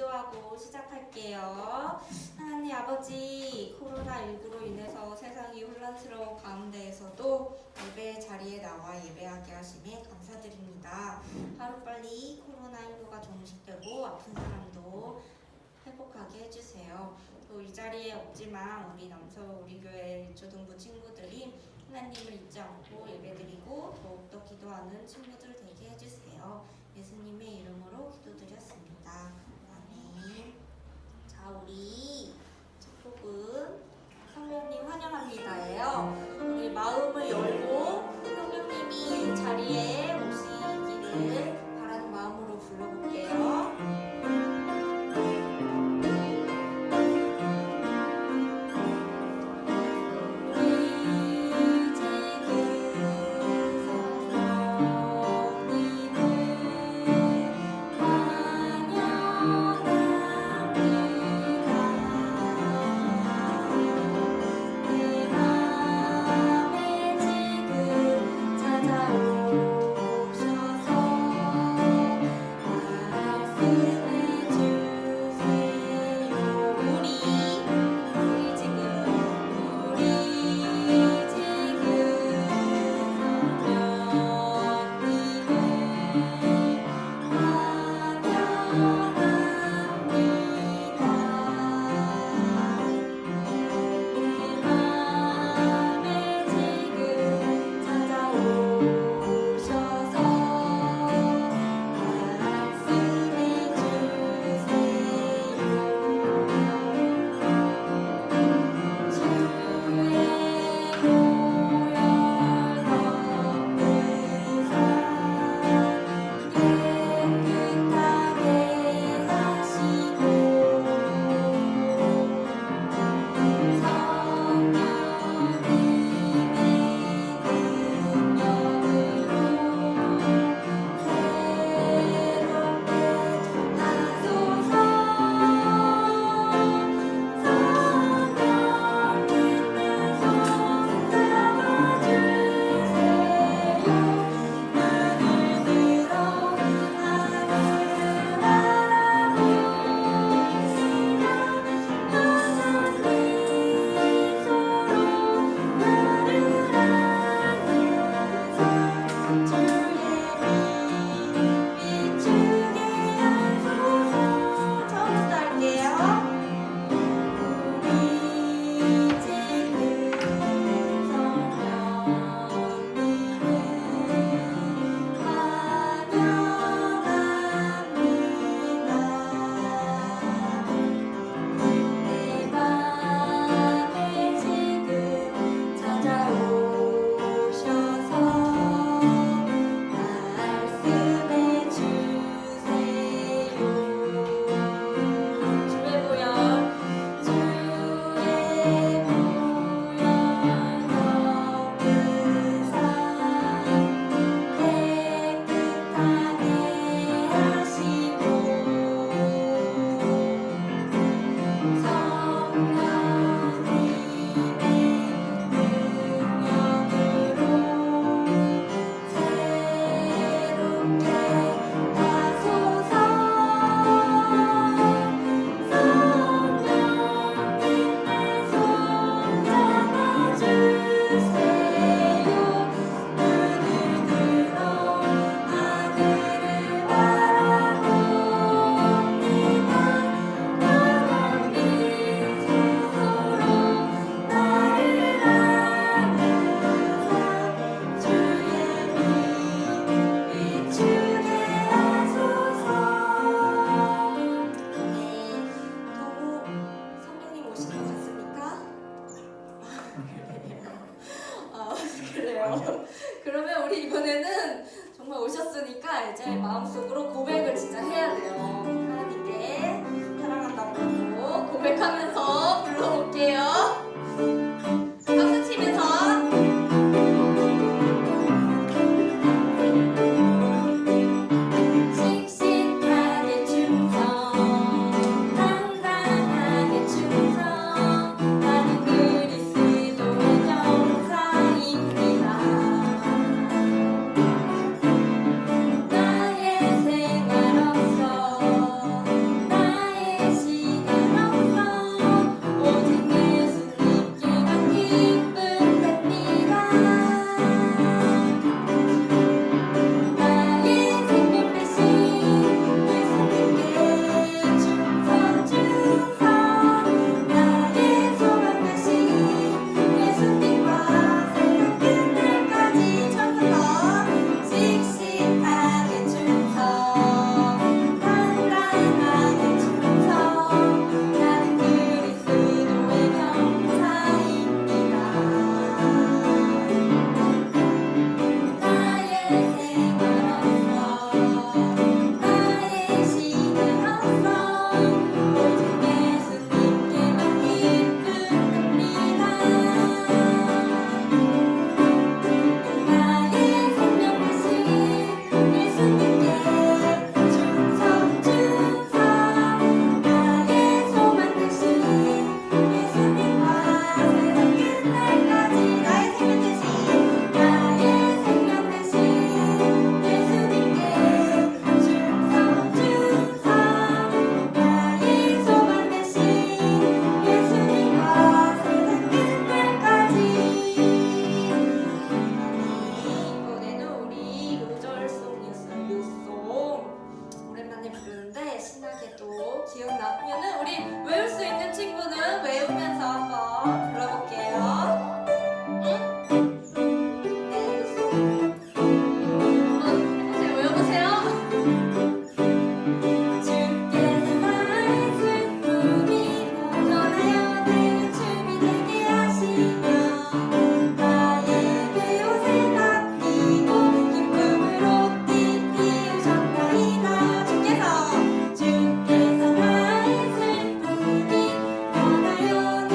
기도하고 시작할게요. 하나님 아버지, 코로나19로 인해서 세상이 혼란스러운 가운데에서도 예배 자리에 나와 예배하게 하심에 감사드립니다. 하루빨리 코로나19가 종식되고 아픈 사람도 회복하게 해주세요. 또 이 자리에 없지만 우리 교회 초등부 친구들이 하나님을 잊지 않고 예배드리고 더욱더 기도하는 친구들 되게 해주세요. 예수님의 이름으로 기도드렸습니다. 아멘. 자, 우리 첫 곡은 성령님 환영합니다예요. 우리 마음을 열고 성령님이 자리에 오시기를 바라는 마음으로 불러볼게요. 기억나면은 우리 외울 수 있는 친구는 외우면서 한번 불러볼게요. 해보세요. 외워보세요. 주께서 나의 슬픔이 벗어나요 내 춤이 되게 하시며 나의 배옷을 닦이고 기쁨으로 띠띠 우셨나이다. 주께서 나의 슬픔이 벗어나요 내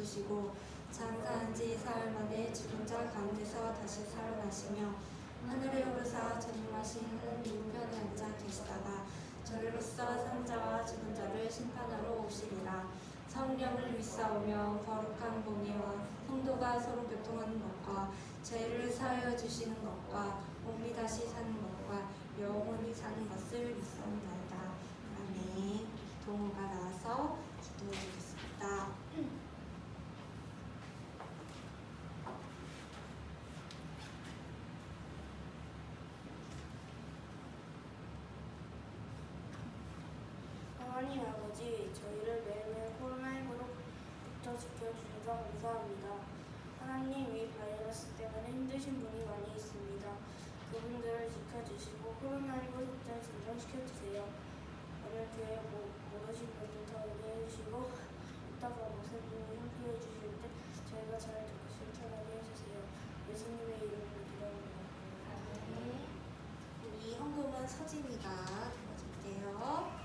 기쁘시고 장사한 지 사흘 만에 죽은 자 가운데서 다시 살아나시며 하늘에 오르사 전능하신 하나님 우편에 앉아 계시다가 저리로서 산자와 죽은 자를 심판하러 오시리라. 성령을 믿사오며 거룩한 공예와 성도가 서로 교통하는 것과 죄를 사하여 주시는 것과 몸이 다시 사는 것과 영원히 사는 것을 믿사옵나이다. 아멘. 동호가 나와서 기도해 주겠습니다. 하나님 아버지, 저희를 매일매일 코로나19로 지켜주셔서 감사합니다. 하나님, 이 바이러스 때문에 힘드신 분이 많이 있습니다. 그분들을 지켜주시고 코로나19 확산 진정시켜주세요. 오늘 교회 모르신 분들 더 은혜해주시고 이따가 목사님이 함께해 주실 때 저희가 잘 듣고 실천하게 해주세요. 예수님의 이름으로 기도합니다. 우리 헌금은 서진이가 도와줄게요.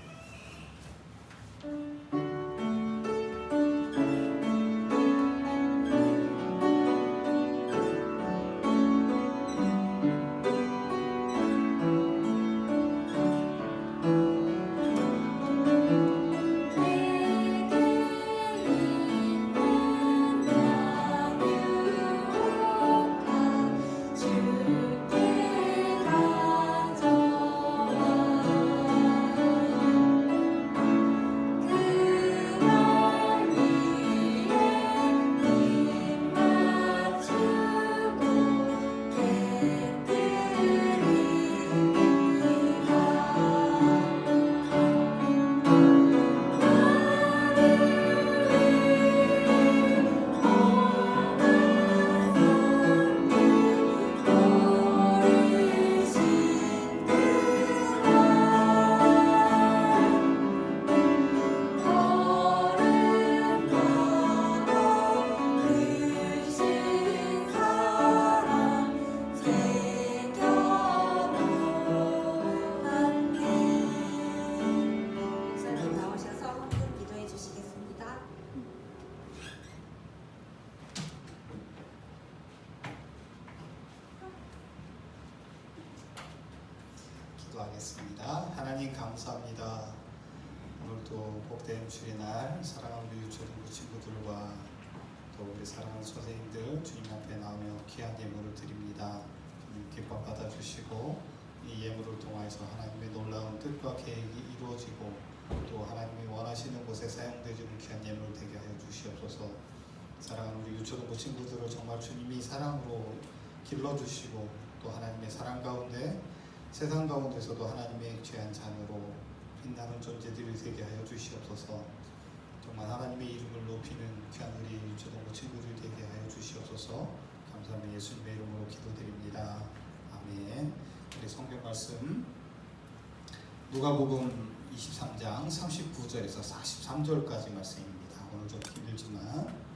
기도하겠습니다. 하나님 감사합니다. 오늘도 복된 주일날 사랑하는 우리 유초등부 친구들과 또 우리 사랑하는 선생님들 주님 앞에 나오며 귀한 예물을 드립니다. 주님 기뻐 받아주시고 이 예물을 통하여서 하나님의 놀라운 뜻과 계획이 이루어지고 또 하나님이 원하시는 곳에 사용되는 귀한 예물 되게 하여 주시옵소서. 사랑하는 우리 유초등부 친구들을 정말 주님이 사랑으로 길러주시고 또 하나님의 사랑 가운데 세상 가운데서도 하나님의 귀한 자녀로 빛나는 존재들이 되게 하여 주시옵소서. 정말 하나님의 이름을 높이는 귀한 우리 유초등부 친구들이 되게 하여 주시옵소서. 감사합니다. 예수님의 이름으로 기도드립니다. 아멘. 우리 성경 말씀 누가복음 23장 39절에서 43절까지 말씀입니다. 오늘 좀 힘들지만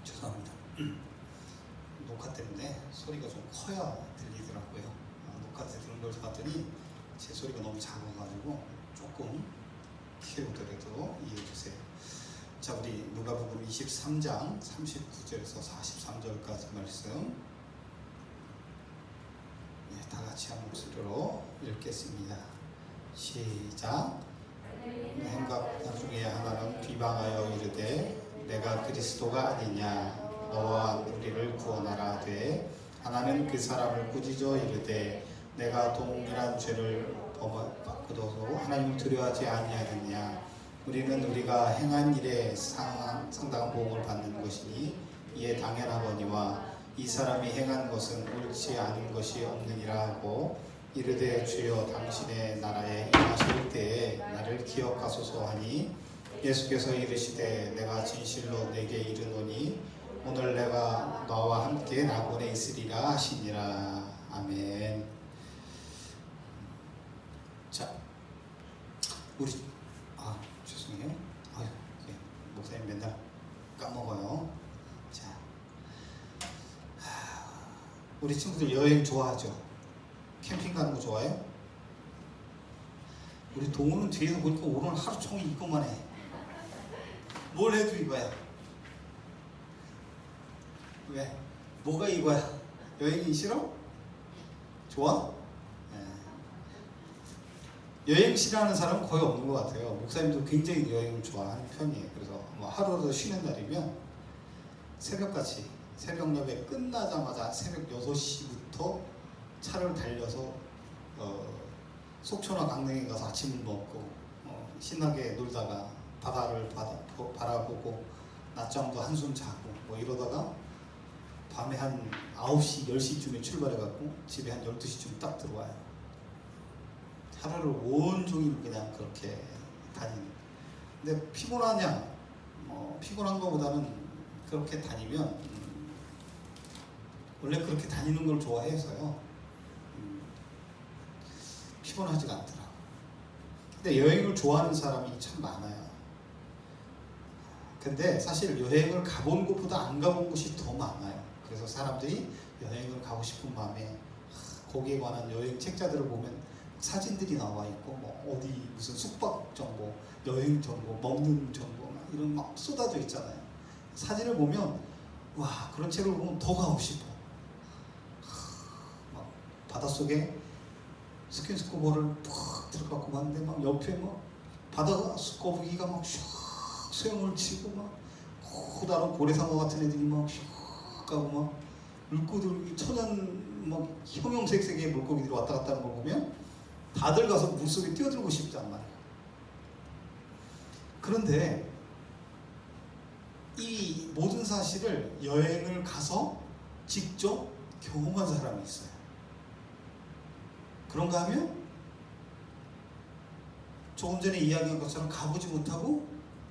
죄송합니다. 녹화 때문에 소리가 좀 커야 들리더라고요. 녹화 때 들은 걸 봤더니 제 소리가 너무 작아가지고 조금 키우더라도 이해해주세요. 자, 우리 누가복음 23장 39절에서 43절까지 말씀 다 같이 한 목소리로 읽겠습니다. 시작. 행각 중에 하나는 비방하여 이르되 내가 그리스도가 아니냐 너와 우리를 구원하라 하되 하나는 그 사람을 꾸짖어 이르되 내가 동일한 죄를 범하고도 하나님을 두려워하지 아니하느냐 우리는 우리가 행한 일에 상당한 보응을 받는 것이니 이에 당연하거니와 이 사람이 행한 것은 옳지 않은 것이 없느니라 하고 이르되 주여 당신의 나라에 임하실 때에 나를 기억하소서 하니 예수께서 이르시되 내가 진실로 내게 이르노니 오늘 내가 너와 함께 낙원에 있으리라 하시니라. 아멘. 자, 우리 죄송해요. 목사님 맨날 까먹어요. 자, 우리 친구들 여행 좋아하죠? 캠핑 가는 거 좋아해요? 우리 동호는 뒤에서 보니까 오늘 하루 종일 이것만 해. 뭘 해도 이거야. 왜? 뭐가 이거야? 여행이 싫어? 좋아? 여행 싫어하는 사람은 거의 없는 것 같아요. 목사님도 굉장히 여행을 좋아하는 편이에요. 그래서 뭐 하루라도 쉬는 날이면 새벽같이 새벽 예배 끝나자마자 새벽 6시부터 차를 달려서 속초나 강릉에 가서 아침을 먹고 신나게 놀다가 바다를 바라보고 낮잠도 한숨 자고 뭐 이러다가 밤에 한 9시, 10시쯤에 출발해갖고 집에 한 12시쯤 딱 들어와요. 하루를 온종일 그냥 그렇게 다니는. 근데 피곤하냐? 피곤한 것보다는 그렇게 다니면 원래 그렇게 다니는 걸 좋아해서요. 피곤하지가 않더라. 근데 여행을 좋아하는 사람이 참 많아요. 근데 사실 여행을 가본 곳보다 안 가본 곳이 더 많아요. 그래서 사람들이 여행을 가고 싶은 마음에 거기에 관한 여행 책자들을 보면 사진들이 나와 있고 뭐 어디 무슨 숙박 정보, 여행 정보, 먹는 정보 이런 막 쏟아져 있잖아요. 사진을 보면 와 그런 책을 보면 더 가고 싶어. 막 바닷속에 스킨스쿠버를 푹 들어가고 봤는데 막 옆에 막 바다 거북이가 막 슉 수영을 치고 막 커다란 고래상어 같은 애들이 막 슉 가고 막 물고기 천연 막 형형색색의 물고기들이 왔다 갔다 하는 걸 보면 다들 가서 물속에 뛰어들고 싶단 말이에요. 그런데 이 모든 사실을 여행을 가서 직접 경험한 사람이 있어요. 그런가 하면 조금 전에 이야기한 것처럼 가보지 못하고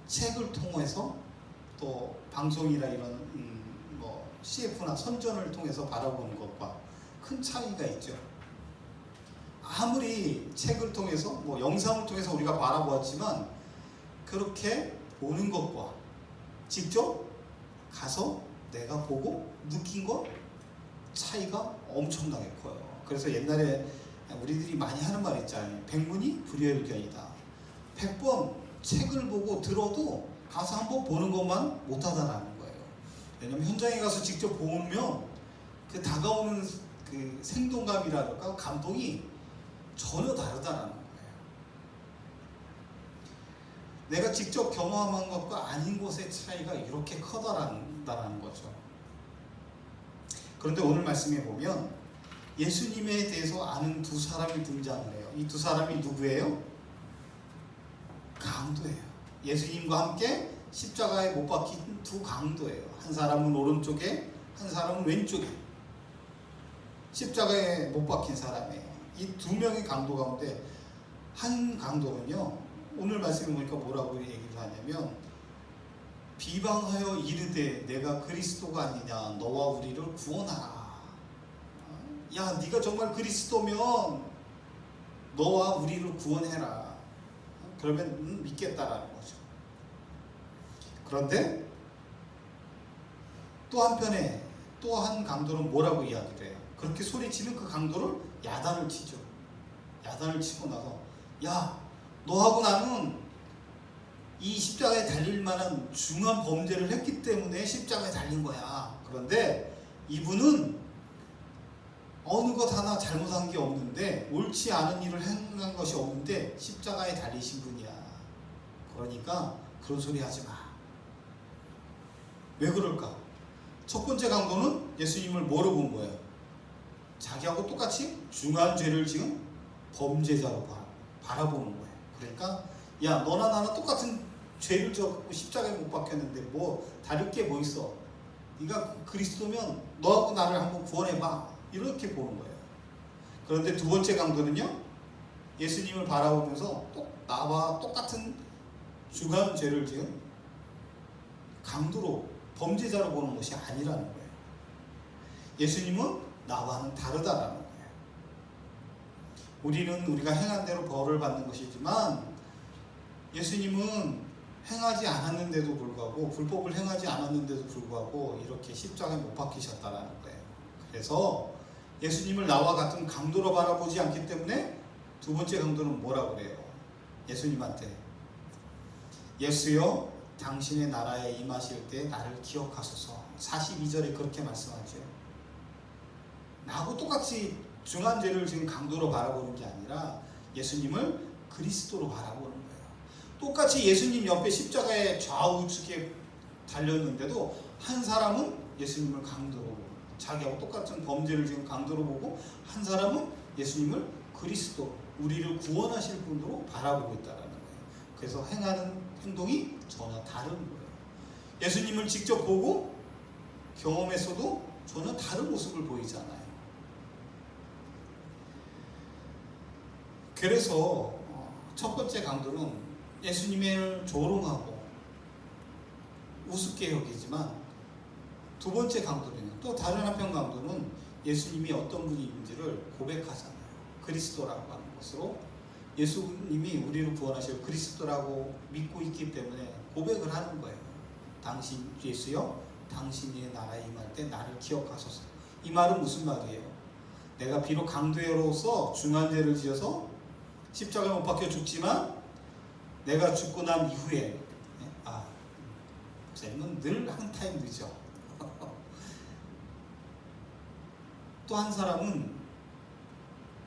책을 통해서 또 방송이나 이런 뭐 CF나 선전을 통해서 바라보는 것과 큰 차이가 있죠. 아무리 책을 통해서 뭐 영상을 통해서 우리가 바라보았지만 그렇게 보는 것과 직접 가서 내가 보고 느낀 것 차이가 엄청나게 커요. 그래서 옛날에 우리들이 많이 하는 말 있잖아요. 백문이 불여일견이다. 100번 책을 보고 들어도 가서 한번 보는 것만 못하다라는 거예요. 왜냐면 현장에 가서 직접 보면 그 다가오는 그 생동감이랄까 감동이 전혀 다르다라는 거예요. 내가 직접 경험한 것과 아닌 것의 차이가 이렇게 커다란다는 거죠. 그런데 오늘 말씀에 보면 예수님에 대해서 아는 두 사람이 등장을 해요. 이 두 사람이 누구예요? 강도예요. 예수님과 함께 십자가에 못 박힌 두 강도예요. 한 사람은 오른쪽에, 한 사람은 왼쪽에. 십자가에 못 박힌 사람이에요. 이 두 명의 강도 가운데 한 강도는요, 오늘 말씀에 보니까 뭐라고 얘기를 하냐면 비방하여 이르되 내가 그리스도가 아니냐 너와 우리를 구원하라. 야 네가 정말 그리스도면 너와 우리를 구원해라. 그러면 믿겠다라는 거죠. 그런데 또 한편에 또 한 강도는 뭐라고 이야기를 해요? 그렇게 소리치는 그 강도를 야단을 치죠. 야단을 치고 나서 야 너하고 나는 이 십자가에 달릴 만한 중한 범죄를 했기 때문에 십자가에 달린 거야. 그런데 이분은 어느 것 하나 잘못한 게 없는데 옳지 않은 일을 행한 것이 없는데 십자가에 달리신 분이야. 그러니까 그런 소리 하지 마. 왜 그럴까? 첫 번째 강도는 예수님을 뭐로 본 거예요? 자기하고 똑같이 중한 죄를 지은 범죄자로 바라보는 거예요. 그러니까 야 너나 나나 똑같은 죄를 져갖고 십자가에 못 박혔는데 뭐 다를 게 뭐 있어? 네가 그리스도면 너하고 나를 한번 구원해봐. 이렇게 보는 거예요. 그런데 두 번째 강도는요, 예수님을 바라보면서 나와 똑같은 중한 죄를 지은 강도로, 범죄자로 보는 것이 아니라는 거예요. 예수님은 나와는 다르다라는 거예요. 우리는 우리가 행한 대로 벌을 받는 것이지만 예수님은 행하지 않았는데도 불구하고, 불법을 행하지 않았는데도 불구하고 이렇게 십자가에 못 박히셨다라는 거예요. 그래서 예수님을 나와 같은 강도로 바라보지 않기 때문에 두 번째 강도는 뭐라 그래요? 예수님한테 예수여 당신의 나라에 임하실 때 나를 기억하소서. 42절에 그렇게 말씀하죠. 나하고 똑같이 중한 죄를 지금 강도로 바라보는 게 아니라 예수님을 그리스도로 바라보는 거예요. 똑같이 예수님 옆에 십자가에 좌우측에 달렸는데도 한 사람은 예수님을 강도로 보고, 자기하고 똑같은 범죄를 지금 강도로 보고, 한 사람은 예수님을 그리스도, 우리를 구원하실 분으로 바라보고 있다는 거예요. 그래서 행하는 행동이 전혀 다른 거예요. 예수님을 직접 보고 경험했어도 전혀 다른 모습을 보이잖아요. 그래서 첫 번째 강도는 예수님을 조롱하고 우습게 여기지만, 두 번째 강도는요, 또 다른 한편 강도는 예수님이 어떤 분인지를 고백하잖아요. 그리스도라고 하는 것으로 예수님이 우리를 구원하실 그리스도라고 믿고 있기 때문에 고백을 하는 거예요. 당신 예수여 당신의 나라에 임할 때 나를 기억하소서. 이 말은 무슨 말이에요? 내가 비록 강도로서 중한 죄를 지어서 십자가에 못 박혀 죽지만 내가 죽고 난 이후에, 목사님은 늘 한 타임 늦죠. 또 한 사람은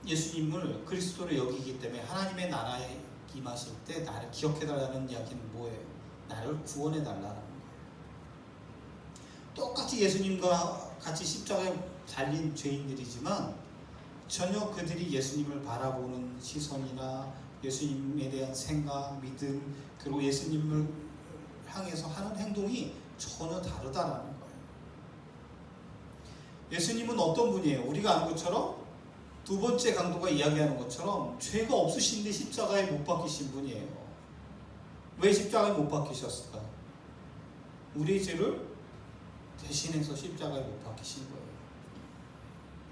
예수님을 그리스도로 여기기 때문에 하나님의 나라에 임하실 때 나를 기억해달라는 이야기는 뭐예요? 나를 구원해달라는 거예요. 똑같이 예수님과 같이 십자가에 달린 죄인들이지만 전혀 그들이 예수님을 바라보는 시선이나 예수님에 대한 생각, 믿음, 그리고 예수님을 향해서 하는 행동이 전혀 다르다라는 거예요. 예수님은 어떤 분이에요? 우리가 아는 것처럼, 두 번째 강도가 이야기하는 것처럼 죄가 없으신데 십자가에 못 박히신 분이에요. 왜 십자가에 못 박히셨을까? 우리의 죄를 대신해서 십자가에 못 박히신 거예요.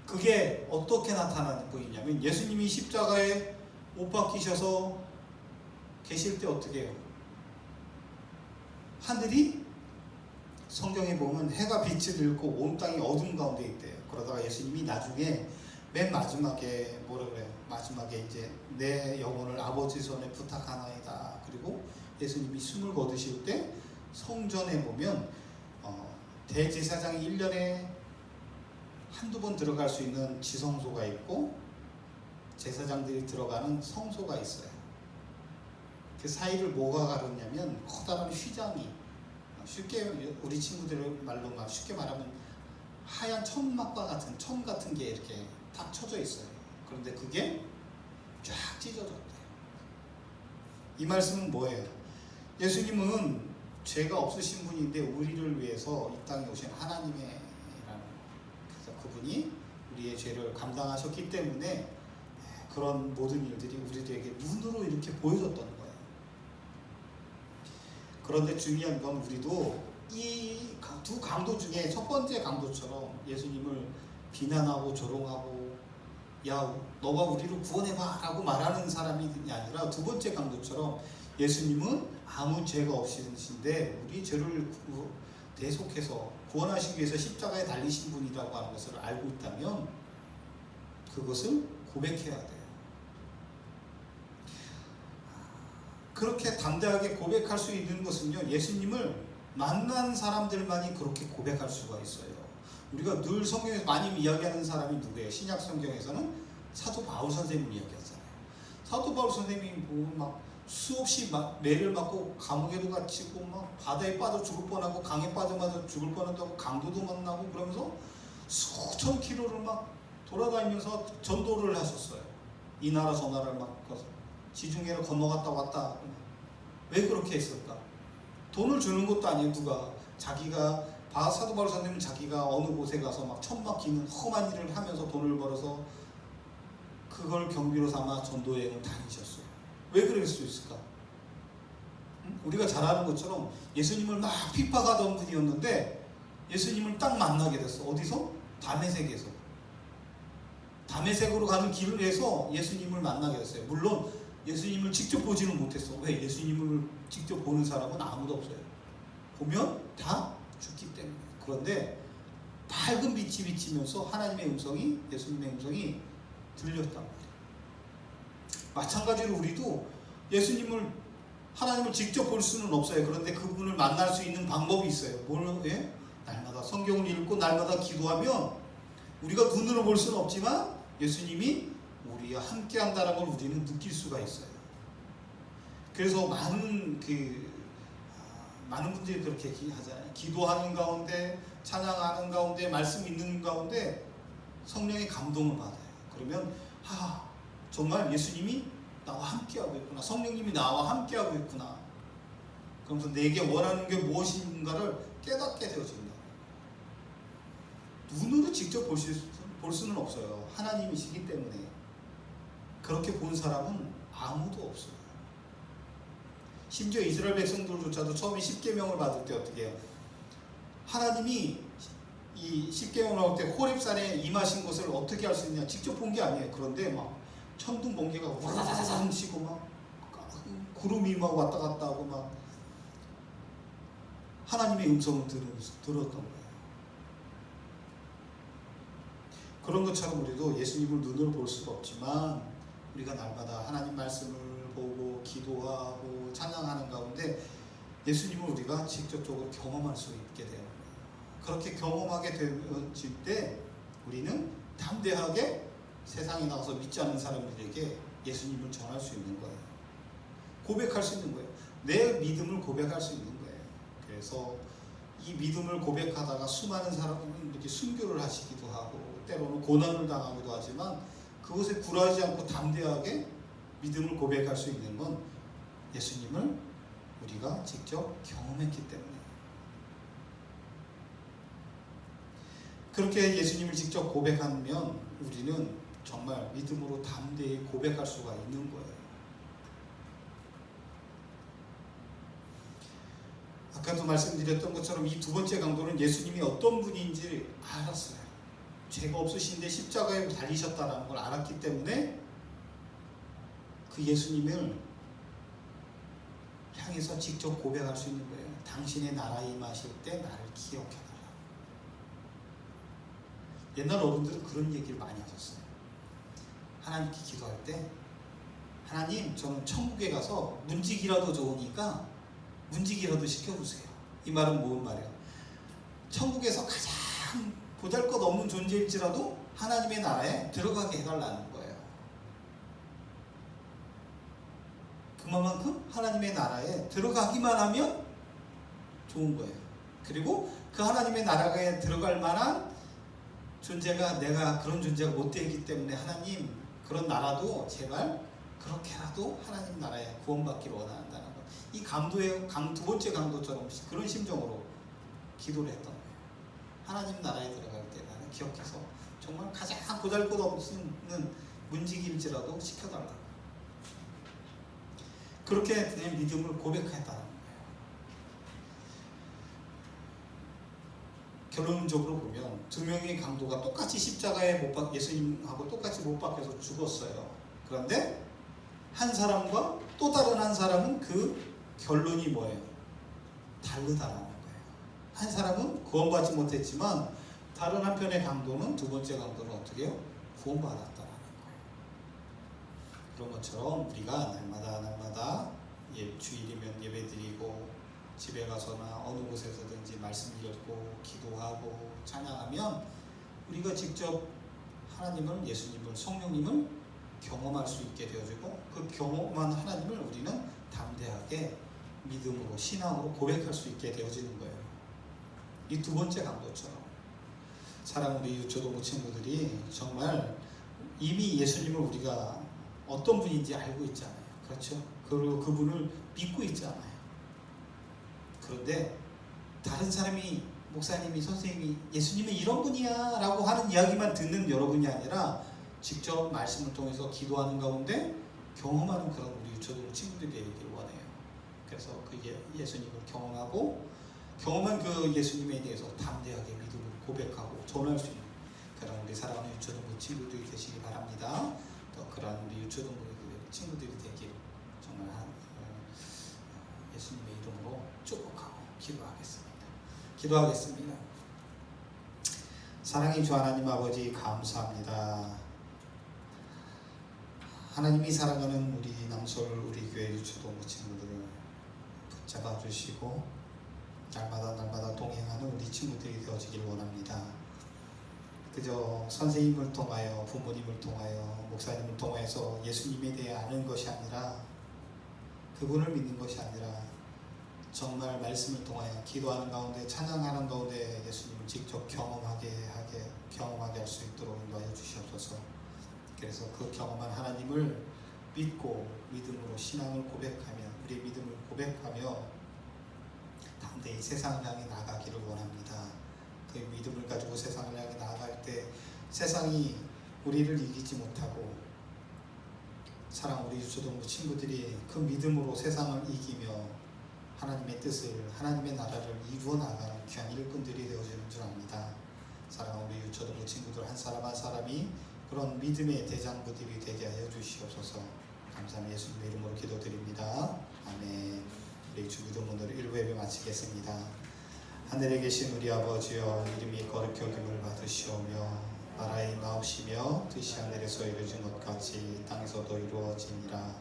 그게 어떻게 나타나는 거냐면, 예수님이 십자가에 못 박히셔서 계실 때 어떻게 해요? 하늘이, 성경에 보면 해가 빛을 잃고 온 땅이 어둠 가운데 있대요. 그러다가 예수님이 나중에 맨 마지막에 뭐라 그래요? 마지막에 이제 내 영혼을 아버지 손에 부탁하나이다. 그리고 예수님이 숨을 거두실 때 성전에 보면 대제사장이 1년에 한두 번 들어갈 수 있는 지성소가 있고 제사장들이 들어가는 성소가 있어요. 그 사이를 뭐가 가르냐면 커다란 휘장이, 쉽게 우리 친구들 말로 쉽게 말하면 하얀 천막과 같은, 천 같은 게 이렇게 딱 쳐져 있어요. 그런데 그게 쫙 찢어졌대요. 이 말씀은 뭐예요? 예수님은 죄가 없으신 분인데 우리를 위해서 이 땅에 오신 하나님이라는, 그래서 그분이 우리의 죄를 감당하셨기 때문에 그런 모든 일들이 우리들에게 눈으로 이렇게 보여졌던 거예요. 그런데 중요한 건 우리도 이 두 강도 중에 첫 번째 강도처럼 예수님을 비난하고 조롱하고 야 너가 우리를 구원해봐 라고 말하는 사람이 아니라, 두 번째 강도처럼 예수님은 아무 죄가 없으신데 우리 죄를 대속해서 구원하시기 위해서 십자가에 달리신 분이라고 하는 것을 알고 있다면 그것을 고백해야 돼요. 그렇게 담대하게 고백할 수 있는 것은요, 예수님을 만난 사람들만이 그렇게 고백할 수가 있어요. 우리가 늘 성경에서 많이 이야기하는 사람이 누구예요? 신약 성경에서는 사도 바울 선생님 이야기하잖아요. 사도 바울 선생님이 막 수없이 매를 맞고 감옥에도 갇히고 막 바다에 빠져 죽을 뻔하고 강에 빠져마자 죽을 뻔하다고 강도도 만나고 그러면서 수천 킬로를 막 돌아다니면서 전도를 하셨어요. 이 나라 저 나라를 막 지중해를 건너갔다 왔다. 왜 그렇게 했을까? 돈을 주는 것도 아니에요. 누가 자기가 사도 바울 선생님은 자기가 어느 곳에 가서 막 천막 기는 험한 일을 하면서 돈을 벌어서 그걸 경비로 삼아 전도 여행을 다니셨어요. 왜 그럴 수 있을까? 우리가 잘 아는 것처럼 예수님을 막 핍박하던 분이었는데 예수님을 딱 만나게 됐어. 어디서? 다메섹에서. 다메섹으로 가는 길에서 예수님을 만나게 됐어요. 물론 예수님을 직접 보지는 못했어. 왜? 예수님을 직접 보는 사람은 아무도 없어요. 보면 다 죽기 때문에. 그런데 밝은 빛이 비치면서 하나님의 음성이, 예수님의 음성이 들렸단 말이에요. 마찬가지로 우리도 예수님을, 하나님을 직접 볼 수는 없어요. 그런데 그분을 만날 수 있는 방법이 있어요. 예? 날마다 성경을 읽고 날마다 기도하면 우리가 눈으로 볼 수는 없지만 예수님이 우리와 함께 한다는 걸 우리는 느낄 수가 있어요. 그래서 많은 분들이 그렇게 하잖아요. 기도하는 가운데, 찬양하는 가운데, 말씀 있는 가운데 성령의 감동을 받아요. 그러면 정말 예수님이 나와 함께하고 있구나. 성령님이 나와 함께하고 있구나. 그러면서 내게 원하는 게 무엇인가를 깨닫게 되어진다. 눈으로 직접 볼 수는 없어요. 하나님이시기 때문에. 그렇게 본 사람은 아무도 없어요. 심지어 이스라엘 백성들조차도 처음에 십계명을 받을 때 어떻게 해요? 하나님이 이 십계명을 받을 때 호렙산에 임하신 것을 어떻게 할 수 있냐? 직접 본 게 아니에요. 그런데 막 천둥 번개가 와라라라 치고 막 구름이 막 왔다 갔다 하고 막 하나님의 음성을 들었던 거예요. 그런 것처럼 우리도 예수님을 눈으로 볼 수가 없지만 우리가 날마다 하나님 말씀을 보고 기도하고 찬양하는 가운데 예수님을 우리가 직접적으로 경험할 수 있게 되는 거예요. 그렇게 경험하게 되어질 때 우리는 담대하게 세상에 나가서 믿지 않는 사람들에게 예수님을 전할 수 있는 거예요. 고백할 수 있는 거예요. 내 믿음을 고백할 수 있는 거예요. 그래서 이 믿음을 고백하다가 수많은 사람은 이렇게 순교를 하시기도 하고 때로는 고난을 당하기도 하지만 그것에 굴하지 않고 담대하게 믿음을 고백할 수 있는 건 예수님을 우리가 직접 경험했기 때문에. 그렇게 예수님을 직접 고백하면 우리는 정말 믿음으로 담대히 고백할 수가 있는 거예요. 아까도 말씀드렸던 것처럼 이 두 번째 강도는 예수님이 어떤 분인지 알았어요. 죄가 없으신데 십자가에 달리셨다는 걸 알았기 때문에 그 예수님을 향해서 직접 고백할 수 있는 거예요. 당신의 나라에 임하실 때 나를 기억해달라. 옛날 어른들은 그런 얘기를 많이 하셨어요. 하나님께 기도할 때 하나님, 저는 천국에 가서 문지기라도 좋으니까 문지기라도 시켜주세요. 이 말은 뭔 말이에요? 천국에서 가장 보잘것없는 존재일지라도 하나님의 나라에 들어가게 해달라는 거예요. 그만큼 하나님의 나라에 들어가기만 하면 좋은 거예요. 그리고 그 하나님의 나라에 들어갈 만한 존재가, 내가 그런 존재가 못 되기 때문에 하나님, 그런 나라도 제발 그렇게라도 하나님 나라에 구원받기를 원한다는 것. 이 강도의 두 번째 강도처럼 그런 심정으로 기도를 했던 거예요. 하나님 나라에 들어갈 때 나는 기억해서 정말 가장 보잘것없는 문지기일지라도 시켜달라고. 그렇게 내 믿음을 고백했다는 거예요. 결론적으로 보면 두 명의 강도가 똑같이 십자가에 예수님하고 똑같이 못 박혀서 죽었어요. 그런데 한 사람과 또 다른 한 사람은 그 결론이 뭐예요? 다르다라는 거예요. 한 사람은 구원받지 못했지만 다른 한편의 강도는, 두 번째 강도는 어떻게 해요? 구원받았다라는 거예요. 그런 것처럼 우리가 날마다 주일이면 예배드리고 집에 가서나 어느 곳에서든지 말씀 읽고 기도하고 찬양하면 우리가 직접 하나님을, 예수님을, 성령님을 경험할 수 있게 되어지고 그 경험한 하나님을 우리는 담대하게 믿음으로, 신앙으로 고백할 수 있게 되어지는 거예요. 이 두 번째 강도처럼 사랑하는 우리 유초동부 친구들이 정말 이미 예수님을 우리가 어떤 분인지 알고 있잖아요. 그렇죠? 그리고 그분을 믿고 있잖아요. 그런데 다른 사람이, 목사님이, 선생님이 예수님은 이런 분이야 라고 하는 이야기만 듣는 여러분이 아니라 직접 말씀을 통해서 기도하는 가운데 경험하는 그런 우리 유초등 친구들이 되기를 원해요. 그래서 그 예수님을 경험한 그 예수님에 대해서 담대하게 믿음을 고백하고 전할 수 있는 그런 우리 사랑하는 유초등부 친구들이 되시기 바랍니다. 또 그런 우리 유초등부 친구들이 되기를 정말 예수님의 이름으로 축복하고 기도하겠습니다. 사랑의 주 하나님 아버지 감사합니다. 하나님이 사랑하는 우리 남솔 우리 교회 유초등부 친구들을 붙잡아 주시고 날마다 동행하는 우리 친구들이 되어지길 원합니다. 그저 선생님을 통하여 부모님을 통하여 목사님을 통해서 예수님에 대해 아는 것이 아니라 그분을 믿는 것이 아니라 정말 말씀을 통하여 기도하는 가운데 찬양하는 가운데 예수님을 직접 경험하게 할 수 있도록 인도하여 주시옵소서. 그래서 그 경험한 하나님을 믿고 믿음으로 신앙을 고백하며 우리의 믿음을 고백하며 담대히 세상을 향해 나아가기를 원합니다. 그 믿음을 가지고 세상을 향해 나아갈 때 세상이 우리를 이기지 못하고 우리 유초등부 친구들이 그 믿음으로 세상을 이기며 하나님의 뜻을 하나님의 나라를 이루어 나가는 귀한 일꾼들이 되어지는 줄 압니다. 사랑하는 우리 유초등부 친구들 한 사람 한 사람이 그런 믿음의 대장부들이 되게 하여 주시옵소서. 감사합니다. 예수님의 이름으로 기도드립니다. 아멘. 우리 주 믿음분들 1부 예배 마치겠습니다. 하늘에 계신 우리 아버지여, 이름이 거룩히 여김을 받으시오며 나라의 임하옵시며 뜻이 하늘에서 이루어진 것 같이 땅에서도 이루어지니라.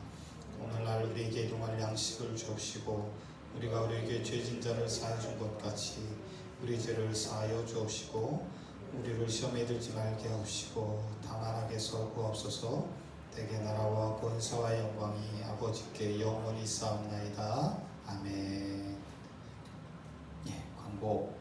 오늘날 우리에게 일용할 양식을 주옵시고 우리가 우리에게 죄진 자를 사하여 준 것 같이 우리 죄를 사하여 주옵시고 우리를 시험에 들지 말게 하옵시고 다만 악에서 구하옵소서. 대개 나라와 권세와 영광이 아버지께 영원히 쌓옵나이다. 아멘. 광고